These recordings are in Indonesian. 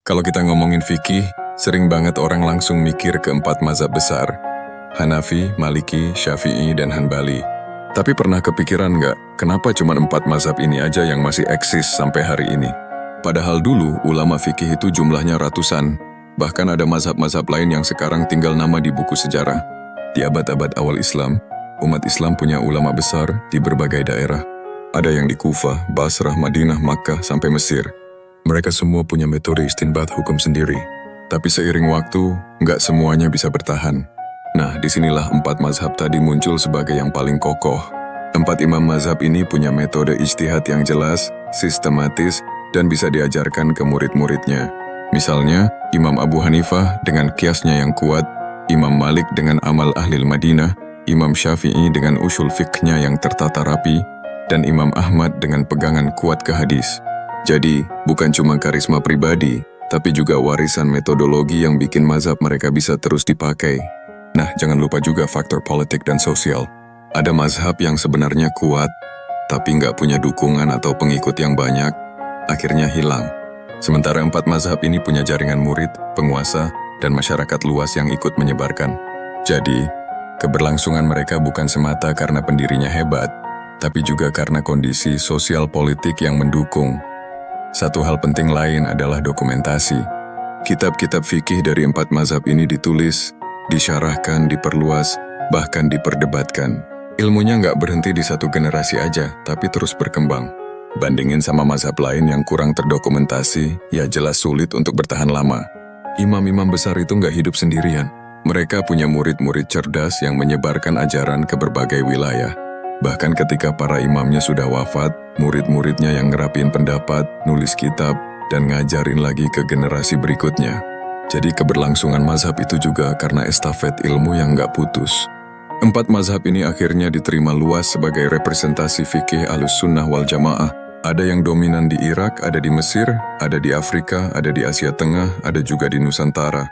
Kalau kita ngomongin fikih, sering banget orang langsung mikir ke 4 mazhab besar, Hanafi, Maliki, Syafi'i, dan Hanbali. Tapi pernah kepikiran nggak, kenapa cuma 4 mazhab ini aja yang masih eksis sampai hari ini? Padahal dulu, ulama fikih itu jumlahnya ratusan, bahkan ada mazhab-mazhab lain yang sekarang tinggal nama di buku sejarah. Di abad-abad awal Islam, umat Islam punya ulama besar di berbagai daerah. Ada yang di Kufah, Basrah, Madinah, Makkah, sampai Mesir. Mereka semua punya metode istinbat hukum sendiri. Tapi seiring waktu, nggak semuanya bisa bertahan. Nah, disinilah 4 mazhab tadi muncul sebagai yang paling kokoh. 4 imam mazhab ini punya metode ijtihad yang jelas, sistematis, dan bisa diajarkan ke murid-muridnya. Misalnya, Imam Abu Hanifah dengan kiasnya yang kuat, Imam Malik dengan amal ahlil Madinah, Imam Syafi'i dengan usul fiqhnya yang tertata rapi, dan Imam Ahmad dengan pegangan kuat ke hadis. Jadi, bukan cuma karisma pribadi, tapi juga warisan metodologi yang bikin mazhab mereka bisa terus dipakai. Nah, jangan lupa juga faktor politik dan sosial. Ada mazhab yang sebenarnya kuat, tapi nggak punya dukungan atau pengikut yang banyak, akhirnya hilang. Sementara 4 mazhab ini punya jaringan murid, penguasa, dan masyarakat luas yang ikut menyebarkan. Jadi, keberlangsungan mereka bukan semata karena pendirinya hebat, tapi juga karena kondisi sosial politik yang mendukung. Satu hal penting lain adalah dokumentasi. Kitab-kitab fikih dari 4 mazhab ini ditulis, disyarahkan, diperluas, bahkan diperdebatkan. Ilmunya nggak berhenti di satu generasi aja, tapi terus berkembang. Bandingin sama mazhab lain yang kurang terdokumentasi, ya jelas sulit untuk bertahan lama. Imam-imam besar itu nggak hidup sendirian. Mereka punya murid-murid cerdas yang menyebarkan ajaran ke berbagai wilayah. Bahkan ketika para imamnya sudah wafat, murid-muridnya yang ngerapin pendapat, nulis kitab, dan ngajarin lagi ke generasi berikutnya. Jadi keberlangsungan mazhab itu juga karena estafet ilmu yang nggak putus. 4 mazhab ini akhirnya diterima luas sebagai representasi fikih Ahlus Sunnah wal Jamaah. Ada yang dominan di Irak, ada di Mesir, ada di Afrika, ada di Asia Tengah, ada juga di Nusantara.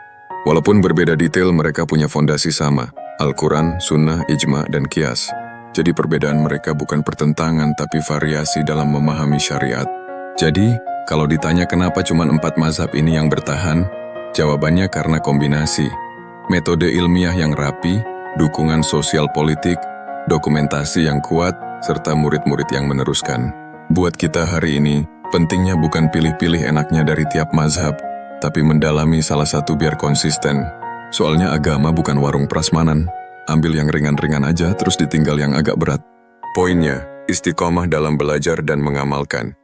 Walaupun berbeda detail, mereka punya fondasi sama, Al-Quran, Sunnah, Ijma, dan Qiyas. Jadi perbedaan mereka bukan pertentangan, tapi variasi dalam memahami syariat. Jadi, kalau ditanya kenapa cuma 4 mazhab ini yang bertahan, jawabannya karena kombinasi. Metode ilmiah yang rapi, dukungan sosial politik, dokumentasi yang kuat, serta murid-murid yang meneruskan. Buat kita hari ini, pentingnya bukan pilih-pilih enaknya dari tiap mazhab, tapi mendalami salah satu biar konsisten. Soalnya agama bukan warung prasmanan. Ambil yang ringan-ringan aja, terus ditinggal yang agak berat. Poinnya, istiqomah dalam belajar dan mengamalkan.